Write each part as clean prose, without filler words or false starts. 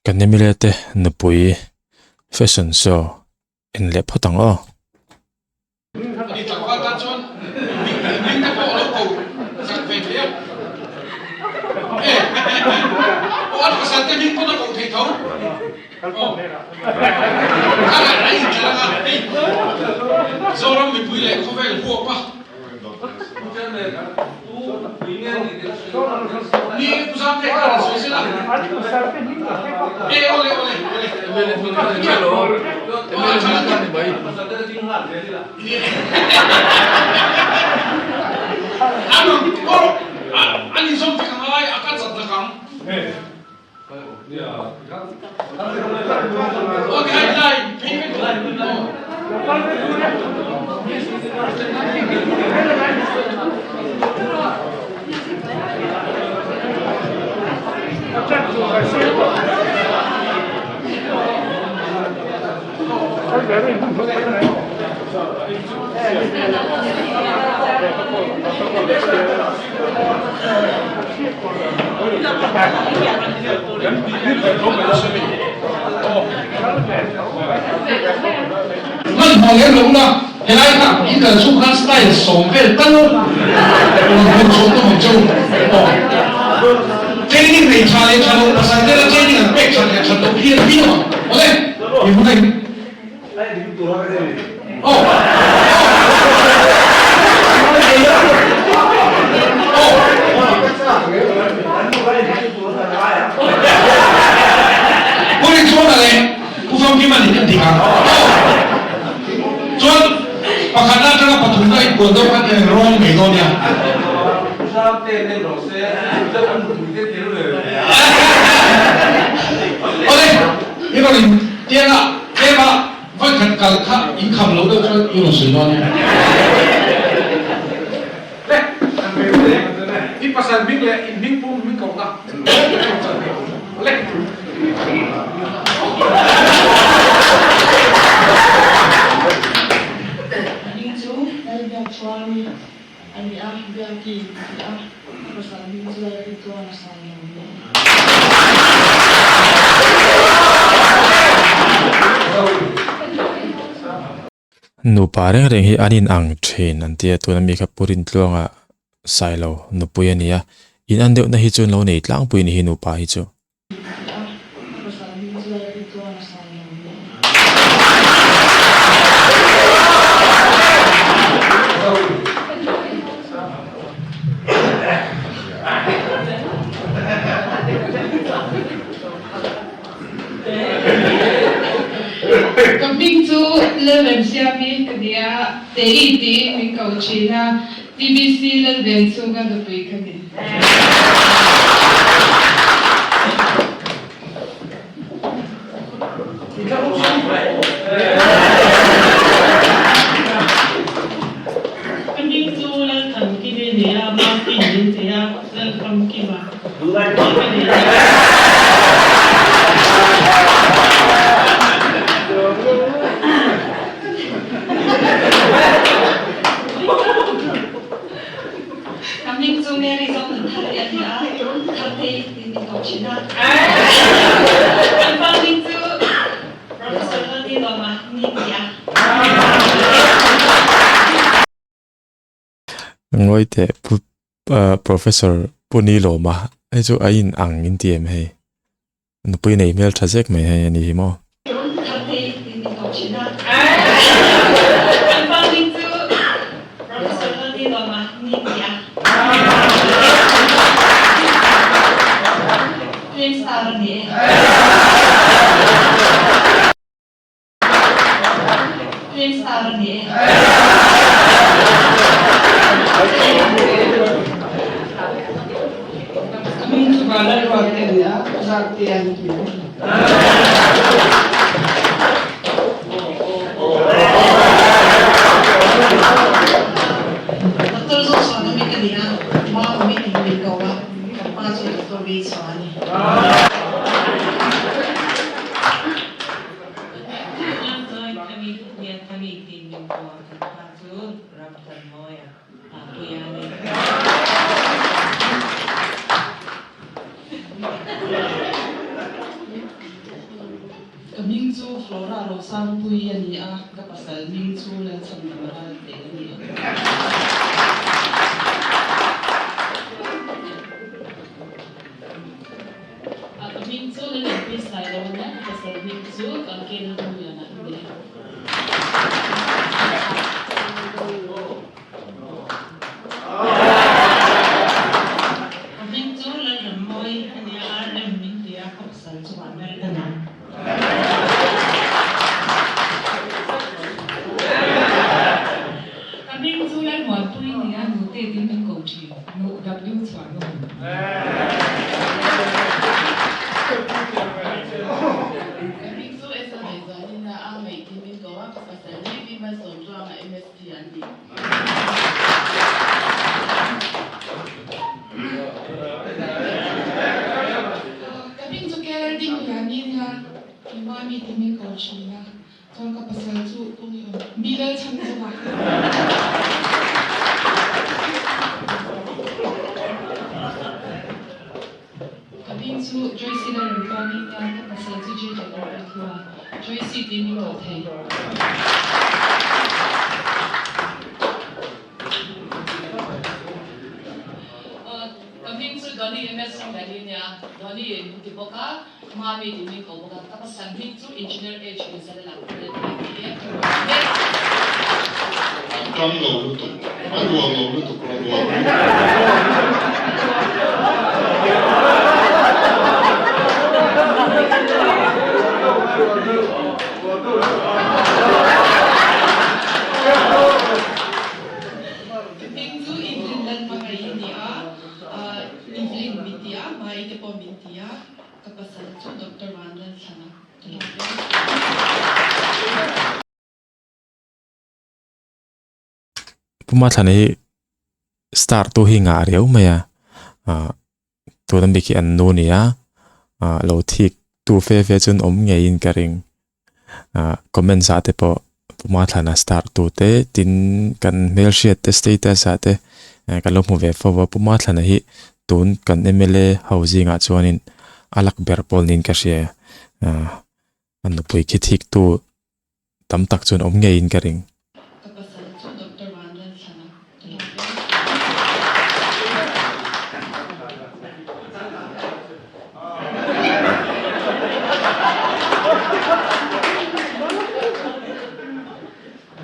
Kan MLA te nupui fashion show in le photang o đi tập qua ta chọn mình tập bộ lâu cầu sắp về thế ê ô anh có sáng tới mình có nó cầu thể thấu à lại nhìn chả là ê do đó mình vui lại không phải là vua quá ni usam te kara so sila eh ole ano oro ani som te kanai akan sat na kam okay line payment Ngân hàng liên lũng đó, hiện nay cả những cái xúc khăn style sống về tân luôn, mình sống trong một châu, training này cha luôn, mà sáng nay là training là bách cha đầu tiên biết mà, ok, thì hôm nay, 우리 좋아하네. 구성기만 있는 데가. 전 바깥나라가 보통가 있고 너 같은 롱 메도냐. 구성 때는 로세 무조건 무대 되는 어래 이거는 얘가 거의 갈까 인컴 로드 저 이런 수준이야. 네. 이 파산 빙래 빙풍 빙거다. 네. nu pareng reng hi anin ang train an tia tu na mi kha purin tlonga silo nupui ania in an deuh na hi chun lo nei tlang pui ni hi nu pa hi chu Kambing chu lelem siami kadia TET mi kauchina TBC lelem chu ga dupui kani kambing chu lel tham ki ne ya ma ki ne ya lel tham ki ba kambing chu ne ri zong thar ya ya thar te mi kauchina kambing chu professor di lawm ni ya ngoi te professor puni lawm ai chu ain ang in tiem hei nupui nei hmelṭha zek mai hei ani hi mo Kaming chu flora ro sang pui ani a kapasal ming chu la chamdamara te ani a kaming chu la nupui sai lo na kapasal ming chu kan ken hu ya na inde kaming chu la ramoi ani a rem ming dia kapasal chu an mer na kaming chu la mo pui ni a nu te din min ko chi nu w chwa no kaming chu esa mai za ni na a mai ti min ko a kapasal ni bi ma som jo ma msp ani kaming chu ke ding ya ni na ma mi ti min ko chi na 저 kapasal chu 미래 참조가 kaming chu Joyce la rupani na kapasal chu je je ko thua Joyce ti mi ko thai kaming chu doni ms song dali nya doni ti boka mami ti mi ko boka kapasal ming chu engineer age ni sala la Kan lo lu tu, aduh lo lu tu kalau lo. kaming chu England lan pakai ni a England mitia mai te po mitia kapasal chu Dr. Wandan sana puma thani start to hi nga riau maya to dam biki an no nia lo thik tu fe chun om nge in karing comment sa te po puma thana start to te tin kan mail sheet te status sa te kan lo mu ve fo puma thana hi tun kan MLA housing a chuanin alak berpol nin ka sia an nupui ki thik tu tam tak chun om nge in karing kapasal chu Dr. Wandan sana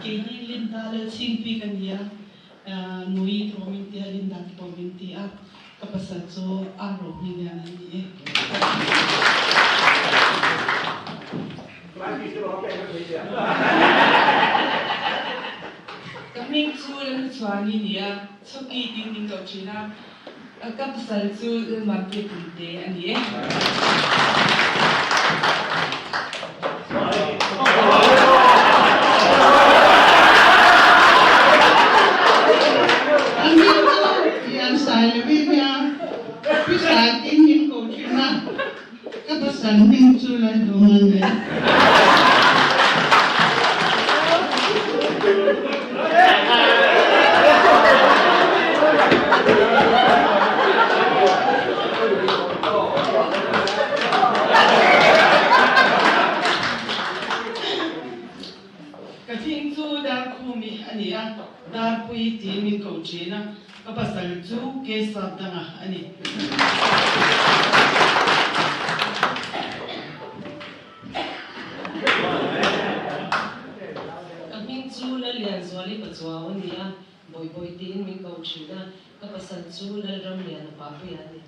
kini linda le singpi kan dia nui prominti linda prominti a kapasal chu aro ni ya ni kaming chu lan chuani nia choki ding ding ko china kapasal chu market te ani yang saya lebihnya bisa ingin kau cina kapasal ming chu lan dongan kaming chu dar khumi ani a dar pui ti min ko china kapasal chu ke sabdanga ani kaming chu la lian zwali pachwa ani a boy boy tin min ko china kapasal chu la ram lian pa pu ya ni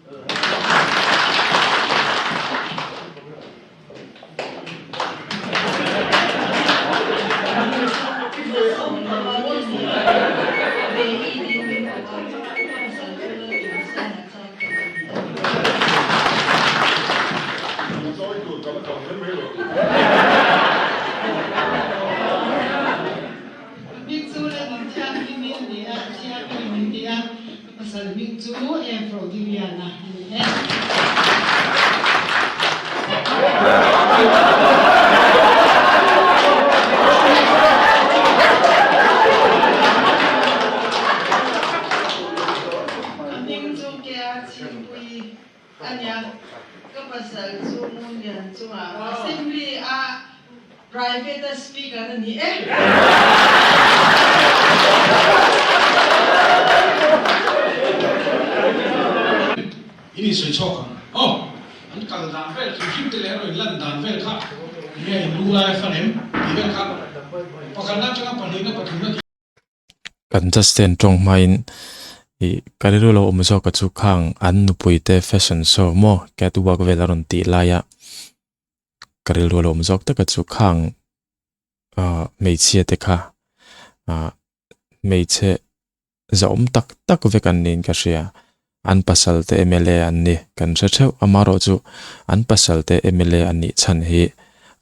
Anya kapasal sumun yan cuma assembly a private speaker ni ini soi chok oh an kal dan vel kim te le roi lan dan vel kha nge lu la fanem ni vel kha pakana changa panina pathuna kan justin trong main i kariru lo omzo ka chu khang an nupuite fashion show mo catwalk velaron ti laya kariru lo omzo ta ka chu khang meichia te kha meiche zaum tak tak ve kan nin ka ria an pasal te MLA an ni kan theu amaro chu an pasal te MLA an ni chan hi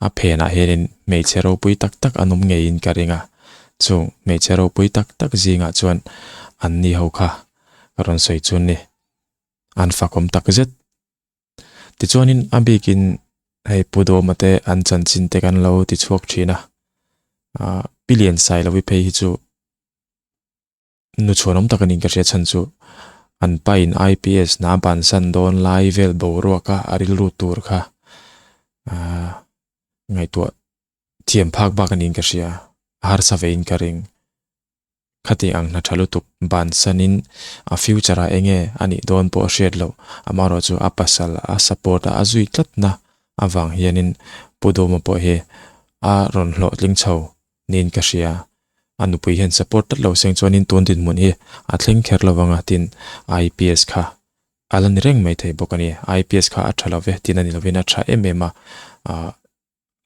a phena herin meiche ro pui tak tak anum ngein ka ringa chu meiche ro pui tak tak zinga chuan an ni ho kha karon soi chun ni an fakom tak zet ti chuanin abikin hei pudo mate an chan chin te kan lo ti chuak thina billion sai lo wi pei hi chu nu chonom takanin ka ria chan chu an pain IPS na ban san don lai vel bo ro ka aril ru tur kha ngai to thiam phak ba kanin ka ria har sa vein ka ring khati ang na thalu tup ban sanin a future a enge ani don po shed lo amaro chu apasal a support a azui tlatna awang hianin pudoma po he a ron hlo tling chho nin ka ria anupui hen support tat lo seng chuanin ton din mun hi a thleng kher lawanga tin IPS kha alan reng mai thei bokani IPS kha a thala ve tin ani lovina tha emema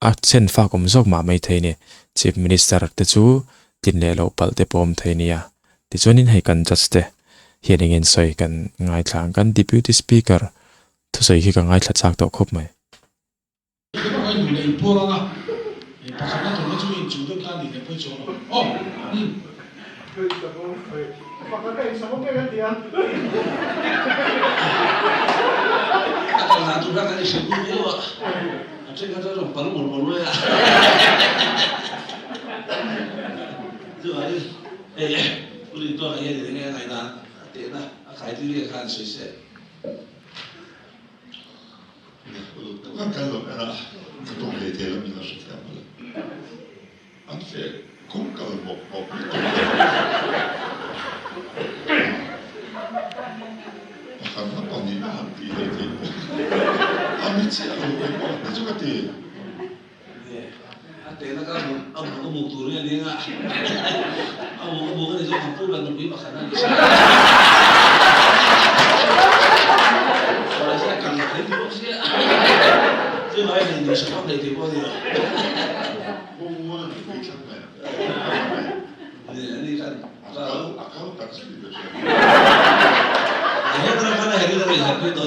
a chen fa kom zok ma mai thei ni chief minister te chu tin le lo pal te pom thei nia ti chuanin hei kan just te hearing in soi kan ngai thlang kan deputy speaker thu soi hi ka ngai thla chak to khop mai pakana to na chu in chu de kan ni le poi chu oh pakana in samo ke dia ata na tu ka ni shebu ni wa ate ka to paru bol ya ju ai uli to ai de nge ngai na te na khai ti le kan sui se kan kallo era to le te lo mi na su ta anche con calmo hanno poni avanti amici allora giocate ate na ka ang mo turu ni nga ang mo ga ni so ang pulan ng iba kana ni sa kan na rin mo siya so ay hindi siya pa dito po niya ini kan akal tak sih ini kan ada hari dari hari itu